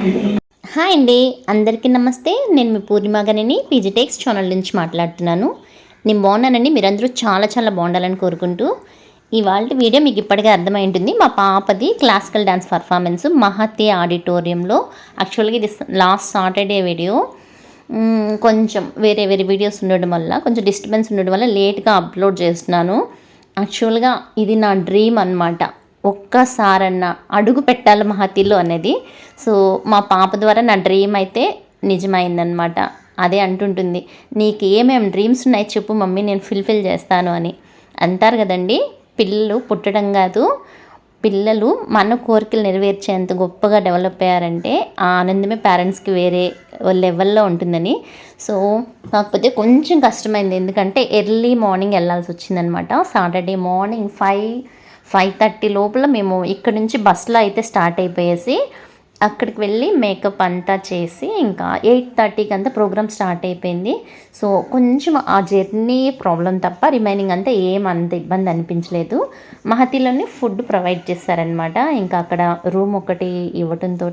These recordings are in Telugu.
హాయ్ అండి, అందరికీ నమస్తే. నేను మీ పూర్ణిమగారిని పీజీటెక్స్ ఛానల్ నుంచి మాట్లాడుతున్నాను. నేను బాగున్నానండి. మీరందరూ చాలా చాలా బాగుండాలని కోరుకుంటూ ఇవాళ వీడియో మీకు ఇప్పటికే అర్థమై ఉంటుంది. మా పాపది క్లాసికల్ డ్యాన్స్ పర్ఫార్మెన్స్ మహతి ఆడిటోరియంలో. యాక్చువల్గా ఇది లాస్ట్ సాటర్డే వీడియో. కొంచెం వేరే వేరే వీడియోస్ ఉండడం వల్ల, కొంచెం డిస్టర్బెన్స్ ఉండడం వల్ల లేట్గా అప్లోడ్ చేస్తున్నాను. యాక్చువల్గా ఇది నా డ్రీమ్ అనమాట. ఒక్కసారన్నా అడుగు పెట్టాలి మహతిలో అనేది. సో మా పాప ద్వారా నా డ్రీమ్ అయితే నిజమైందనమాట. అదే అంటుంటుంది, నీకు ఏమేమి డ్రీమ్స్ ఉన్నాయి చెప్పు మమ్మీ, నేను ఫుల్ఫిల్ చేస్తాను అని. అంటారు కదండి, పిల్లలు పుట్టడం కాదు, పిల్లలు మన కోరికలు నెరవేర్చేంత గొప్పగా డెవలప్ అయ్యారంటే ఆ ఆనందమే పేరెంట్స్కి వేరే లెవెల్లో ఉంటుందని. సో కాకపోతే కొంచెం కష్టమైంది, ఎందుకంటే ఎర్లీ మార్నింగ్ వెళ్ళాల్సి వచ్చిందనమాట. సాటర్డే మార్నింగ్ 5:30 లోపల మేము ఇక్కడ నుంచి బస్సులో అయితే స్టార్ట్ అయిపోయేసి అక్కడికి వెళ్ళి మేకప్ అంతా చేసి ఇంకా 8:30కి అంతా ప్రోగ్రామ్ స్టార్ట్ అయిపోయింది. సో కొంచెం ఆ జర్నీ ప్రాబ్లం తప్ప రిమైనింగ్ అంతా ఏమంత ఇబ్బంది అనిపించలేదు. మహతిలోనే ఫుడ్ ప్రొవైడ్ చేస్తారనమాట. ఇంకా అక్కడ రూమ్ ఒకటి ఇవ్వడంతో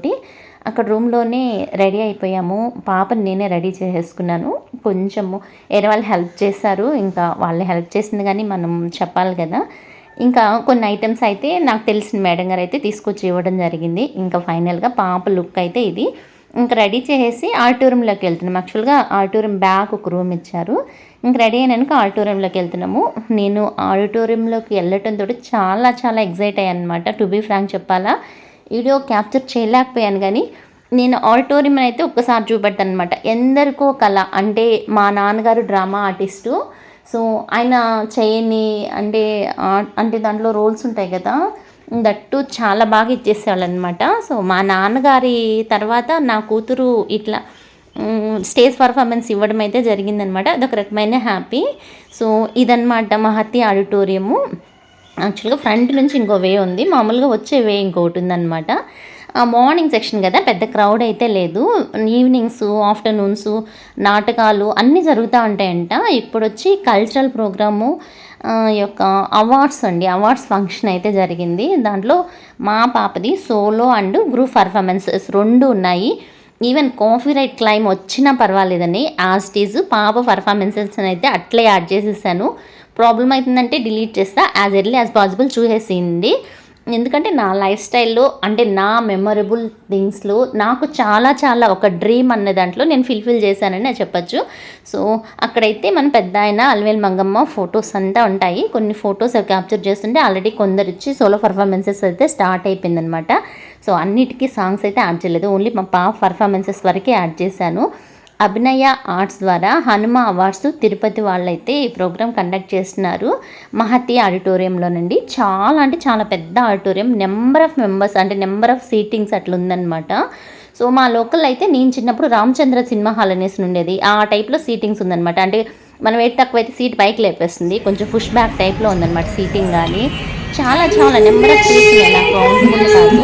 అక్కడ రూమ్లోనే రెడీ అయిపోయాము. పాపని నేనే రెడీ చేసేసుకున్నాను. కొంచెము వేరే వాళ్ళు హెల్ప్ చేశారు, ఇంకా వాళ్ళు హెల్ప్ చేసింది కానీ మనం చెప్పాలి కదా. ఇంకా కొన్ని ఐటమ్స్ అయితే నాకు తెలిసిన మేడం గారు అయితే తీసుకొచ్చి ఇవ్వడం జరిగింది. ఇంకా ఫైనల్గా పాప లుక్ అయితే ఇది. ఇంకా రెడీ చేసేసి ఆడిటోరియంలోకి వెళ్తున్నాం. యాక్చువల్గా ఆడిటోరియం బ్యాక్ ఒక రూమ్ ఇచ్చారు. ఇంకా రెడీ అయినాక ఆడిటోరియంలోకి వెళ్తున్నాము. నేను ఆడిటోరియంలోకి వెళ్ళటంతో చాలా చాలా ఎగ్జైట్ అయ్యాను అనమాట. టు బీ ఫ్రాంక్ చెప్పాలా, వీడియో క్యాప్చర్ చేయలేకపోయాను కానీ నేను ఆడిటోరియం అయితే ఒక్కసారి చూపెట్టాను అనమాట. ఎందరికో కళ, అంటే మా నాన్నగారు డ్రామా ఆర్టిస్టు. సో ఆయన చేయని అంటే దాంట్లో రోల్స్ ఉంటాయి కదా, దట్టు చాలా బాగా ఇచ్చేసేవాళ్ళు అనమాట. సో మా నాన్నగారి తర్వాత నా కూతురు ఇట్లా స్టేజ్ పర్ఫార్మెన్స్ ఇవ్వడం అయితే జరిగిందనమాట. అదొక రకమైన హ్యాపీ. సో ఇదనమాట మహతి ఆడిటోరియము. యాక్చువల్గా ఫ్రంట్ నుంచి ఇంకో వే ఉంది, మామూలుగా వచ్చే వే ఇంకొకటి ఉందన్నమాట. మార్నింగ్ సెక్షన్ కదా, పెద్ద క్రౌడ్ అయితే లేదు. ఈవినింగ్స్, ఆఫ్టర్నూన్స్ నాటకాలు అన్నీ జరుగుతూ ఉంటాయంట. ఇప్పుడు వచ్చి కల్చరల్ ప్రోగ్రాము యొక్క అవార్డ్స్ ఫంక్షన్ అయితే జరిగింది. దాంట్లో మా పాపది సోలో అండ్ గ్రూప్ పర్ఫార్మెన్సెస్ 2 ఉన్నాయి. ఈవెన్ కాపీరైట్ క్లైమ్ వచ్చినా పర్వాలేదని యాజ్ ఇట్ ఈజ్ పాప పర్ఫార్మెన్సెస్ అయితే అట్లే యాడ్ చేసేసాను. ప్రాబ్లం అవుతుందంటే డిలీట్ చేస్తా, యాజ్ ఎర్లీ యాజ్ పాసిబుల్ చూసేసింది. ఎందుకంటే నా లైఫ్ స్టైల్లో, అంటే నా మెమొరబుల్ థింగ్స్లో నాకు చాలా చాలా ఒక డ్రీమ్ అనే దాంట్లో నేను ఫుల్ఫిల్ చేశానని చెప్పచ్చు. సో అక్కడైతే మన పెద్ద ఆయన అలవేలు మంగమ్మ ఫొటోస్ అంతా ఉంటాయి. కొన్ని ఫొటోస్ క్యాప్చర్ చేస్తుంటే ఆల్రెడీ కొందరు ఇచ్చి సోలో పర్ఫార్మెన్సెస్ అయితే స్టార్ట్ అయిపోయిందనమాట. సో అన్నిటికీ సాంగ్స్ అయితే యాడ్ చేయలేదు, ఓన్లీ మా పాప పర్ఫార్మెన్సెస్ వరకే యాడ్ చేశాను. అభినయ ఆర్ట్స్ ద్వారా హనుమ అవార్డ్స్ తిరుపతి వాళ్ళైతే ఈ ప్రోగ్రామ్ కండక్ట్ చేస్తున్నారు మహతి ఆడిటోరియంలోనండి. చాలా అంటే చాలా పెద్ద ఆడిటోరియం, నెంబర్ ఆఫ్ మెంబర్స్ అంటే నెంబర్ ఆఫ్ సీటింగ్స్ అట్లా ఉందన్నమాట. సో మా లోకల్ అయితే నేను చిన్నప్పుడు రామచంద్ర సినిమా హాల్ అనేసి ఉండేది, ఆ టైప్లో సీటింగ్స్ ఉందన్నమాట. అంటే మనం వెయిట్ తక్కువ అయితే సీట్ పైకి లేపేస్తుంది, కొంచెం పుష్ బ్యాక్ టైప్లో ఉందన్నమాట సీటింగ్. కానీ చాలా చాలా నెంబర్ ఆఫ్ సీట్స్ నాకు కౌంటబుల్ కాదు.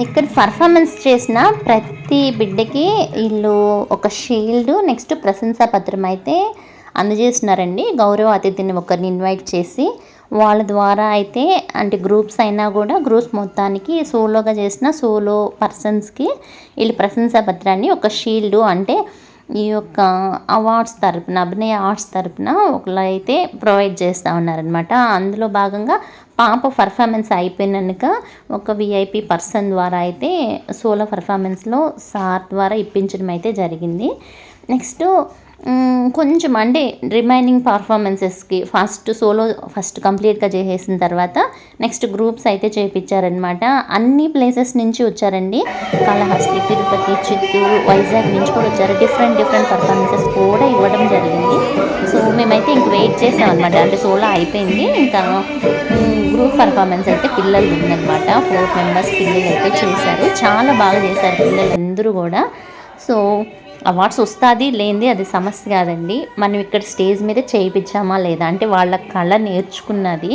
ఇక్కడ పర్ఫార్మెన్స్ చేసిన ప్రతి బిడ్డకి వీళ్ళు ఒక షీల్డ్ నెక్స్ట్ ప్రశంసా పత్రం అయితే అందజేస్తున్నారండి. గౌరవ అతిథిని ఒకరిని ఇన్వైట్ చేసి వాళ్ళ ద్వారా అయితే అంటే గ్రూప్స్ అయినా కూడా గ్రూప్స్ మొత్తానికి సోలోగా చేసిన సోలో పర్సన్స్కి వీళ్ళు ప్రశంసా పత్రాన్ని ఒక షీల్డ్ అంటే ఈ యొక్క అవార్డ్స్ తరపున అభినయ ఆర్ట్స్ తరపున ఒకళ్ళైతే ప్రొవైడ్ చేస్తూ ఉన్నారనమాట. అందులో భాగంగా పాప పర్ఫార్మెన్స్ అయిపోయినాక ఒక విఐపి పర్సన్ ద్వారా అయితే సోలో పర్ఫార్మెన్స్లో సార్ ద్వారా ఇప్పించడం అయితే జరిగింది. నెక్స్ట్ కొంచెం అంటే రిమైనింగ్ పర్ఫార్మెన్సెస్కి ఫస్ట్ కంప్లీట్గా చేసేసిన తర్వాత నెక్స్ట్ గ్రూప్స్ అయితే చేయించారనమాట. అన్ని ప్లేసెస్ నుంచి వచ్చారండి. కాళహస్తి, తిరుపతి, చిత్తూరు, వైజాగ్ నుంచి కూడా వచ్చారు. డిఫరెంట్ పర్ఫార్మెన్సెస్ కూడా ఇవ్వడం జరిగింది. సో మేమైతే ఇంక వెయిట్ చేసాం అనమాట. అంటే సోలో అయిపోయింది, ఇంకా గ్రూప్ పర్ఫార్మెన్స్ అయితే పిల్లలు ఉందనమాట. 4 మెంబర్స్ పిల్లలు అయితే చేశారు. చాలా బాగా చేశారు పిల్లలందరూ కూడా. సో అవార్డ్స్ వస్తుంది లేనిది అది సమస్య కాదండి. మనం ఇక్కడ స్టేజ్ మీద చేయించామా లేదా అంటే వాళ్ళ కళ నేర్చుకున్నది.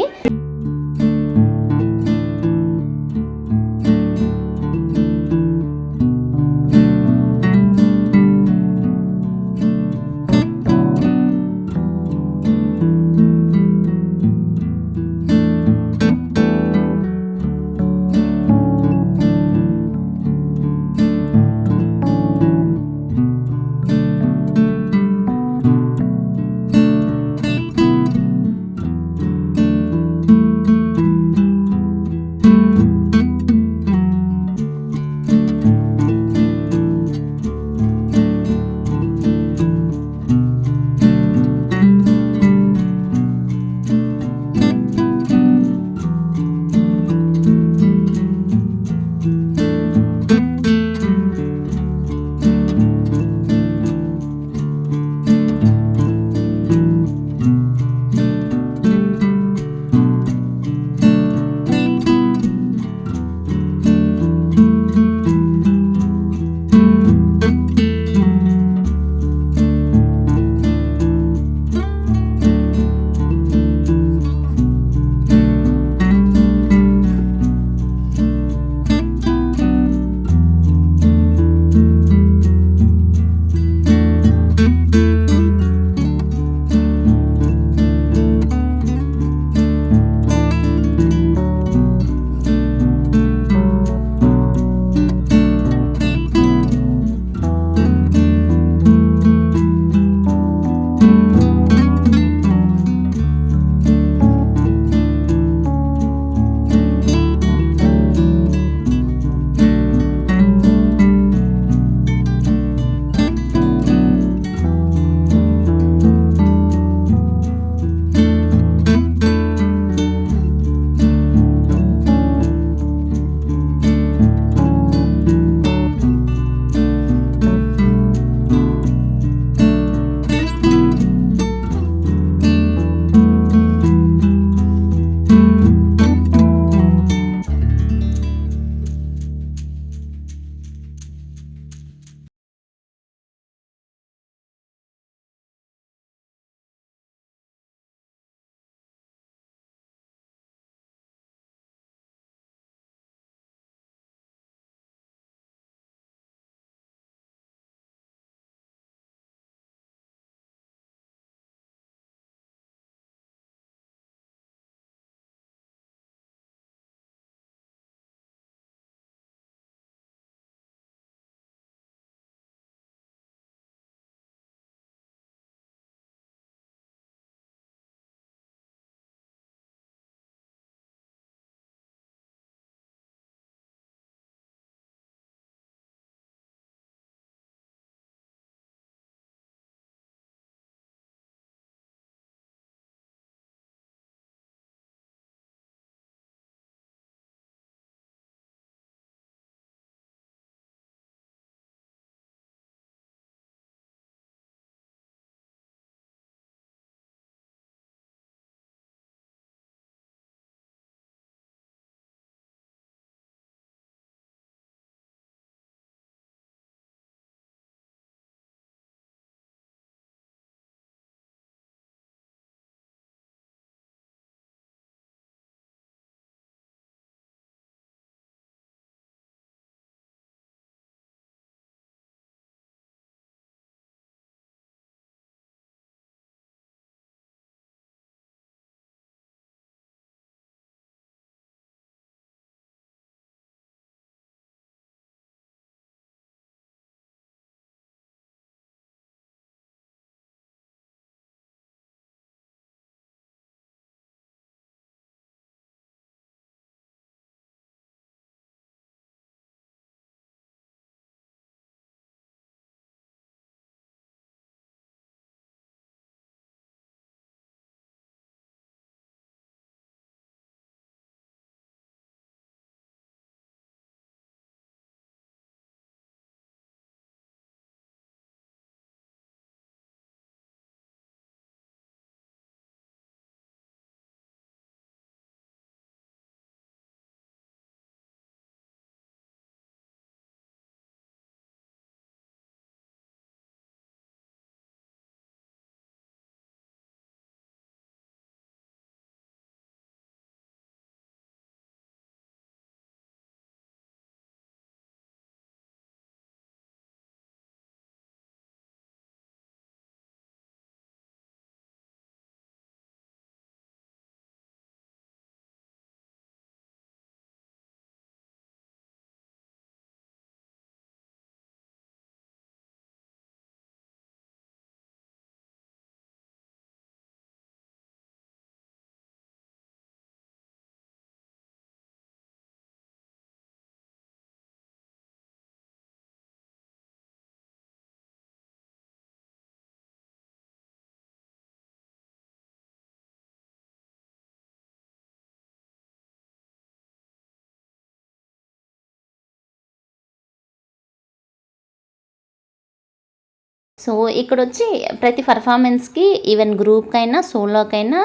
సో ఇక్కడొచ్చి ప్రతి పర్ఫార్మెన్స్‌కి ఈవెన్ గ్రూప్‌కైనా, సోలోకైనా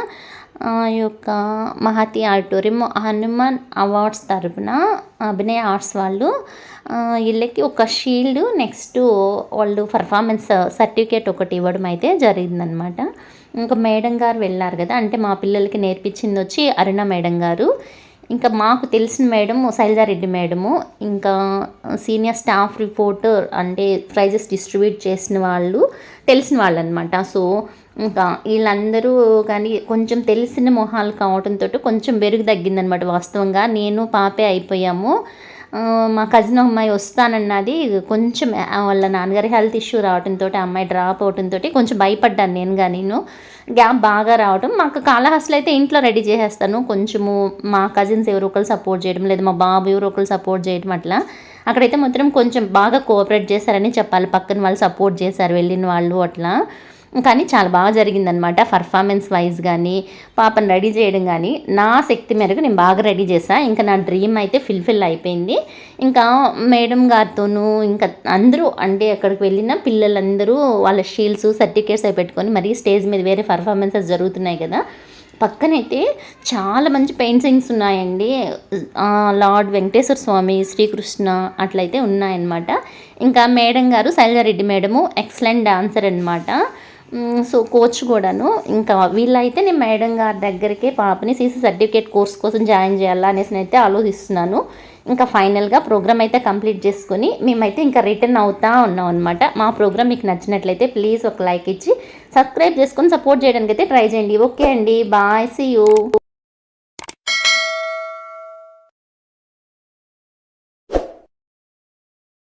ఈ యొక్క మహతి ఆడిటోరియం హనుమాన్ అవార్డ్స్ తరపున అభినయ ఆర్ట్స్ వాళ్ళు వీళ్ళకి ఒక షీల్డ్ నెక్స్ట్ వాళ్ళు పర్ఫార్మెన్స్ సర్టిఫికేట్ ఒకటి ఇవ్వడం అయితే జరిగిందనమాట. ఇంకా మేడం గారు వెళ్ళారు కదా! అంటే మా పిల్లలకి నేర్పించింది వచ్చి అరుణ మేడం గారు. ఇంకా మాకు తెలిసిన మేడము శైలజారెడ్డి మేడము, ఇంకా సీనియర్ స్టాఫ్ రిపోర్టర్ అంటే ప్రైజెస్ డిస్ట్రిబ్యూట్ చేసిన వాళ్ళు తెలిసిన వాళ్ళనమాట. సో ఇంకా వీళ్ళందరూ కానీ కొంచెం తెలిసిన మొహాలు కావడంతో కొంచెం బెరుగు తగ్గిందనమాట. వాస్తవంగా నేను పాపే అయిపోయాము. మా కజిన్ అమ్మాయి వస్తానన్నది కొంచెం వాళ్ళ నాన్నగారి హెల్త్ ఇష్యూ రావడంతో ఆ అమ్మాయి డ్రాప్ అవడంతో కొంచెం భయపడ్డాను నేను గ్యాప్ బాగా రావడం. మాకు కాళహస్తిలో అయితే ఇంట్లో రెడీ చేసేస్తాను. కొంచెము మా కజిన్స్ ఎవరో ఒకరు సపోర్ట్ చేయడం, లేదా మా బాబు ఎవరో ఒకరు సపోర్ట్ చేయడం అట్లా. అక్కడైతే మాత్రం కొంచెం బాగా కోఆపరేట్ చేశారని చెప్పాలి. పక్కన వాళ్ళు సపోర్ట్ చేశారు వెళ్ళిన వాళ్ళు అట్లా. కానీ చాలా బాగా జరిగిందనమాట. పర్ఫార్మెన్స్ వైజ్ కానీ, పాపను రెడీ చేయడం కానీ, నా శక్తి మేరకు నేను బాగా రెడీ చేశాను. ఇంకా నా డ్రీమ్ అయితే ఫుల్ఫిల్ అయిపోయింది. ఇంకా మేడం గారితోనూ ఇంకా అందరూ అంటే అక్కడికి వెళ్ళిన పిల్లలందరూ వాళ్ళ షీల్డ్స్, సర్టిఫికేట్స్ అవి పెట్టుకొని మరీ స్టేజ్ మీద వేరే పర్ఫార్మెన్సెస్ జరుగుతున్నాయి కదా! పక్కనైతే చాలా మంచి పెయింటింగ్స్ ఉన్నాయండి. లార్డ్ వెంకటేశ్వర స్వామి, శ్రీకృష్ణ అట్లయితే ఉన్నాయన్నమాట. ఇంకా మేడం గారు శైలజారెడ్డి మేడము ఎక్సలెంట్ డాన్సర్ అనమాట. సో కోచ్ కూడాను. ఇంకా వీళ్ళైతే నేను మేడం గారి దగ్గరికే పాపని సీసీ సర్టిఫికేట్ కోర్స్ కోసం జాయిన్ చేయాలా అనేసి అయితే ఆలోచిస్తున్నాను. ఇంకా ఫైనల్గా ప్రోగ్రామ్ అయితే కంప్లీట్ చేసుకొని మేమైతే ఇంకా రిటర్న్ అవుతా ఉన్నాం అనమాట. మా ప్రోగ్రామ్ మీకు నచ్చినట్లయితే ప్లీజ్ ఒక లైక్ ఇచ్చి సబ్స్క్రైబ్ చేసుకొని సపోర్ట్ చేయడానికి అయితే ట్రై చేయండి. ఓకే అండి, బాయ్, సీ యూ.